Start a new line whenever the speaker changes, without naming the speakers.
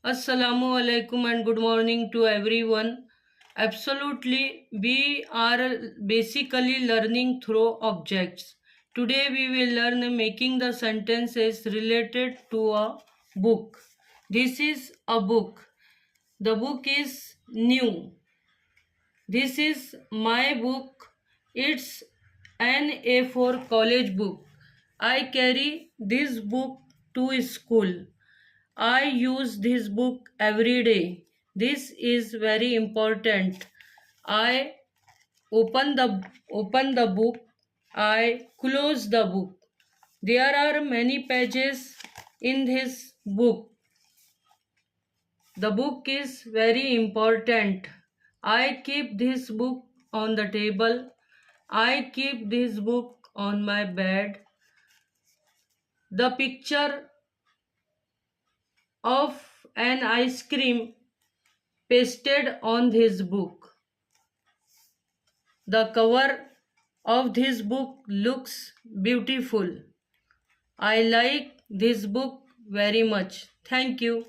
Assalamu alaikum and good morning to everyone. Absolutely, we are basically learning through objects. Today we will learn making the sentences related to a book. This is a book. The book is new. This is my book. It's an A4 college book. I carry this book to school. I use this book every day. This is very important. I open the book. I close the book. There are many pages in this book. The book is very important. I keep this book on the table. I keep this book on my bed. The picture of an ice cream pasted on this book. The cover of this book looks beautiful. I like this book very much. Thank you.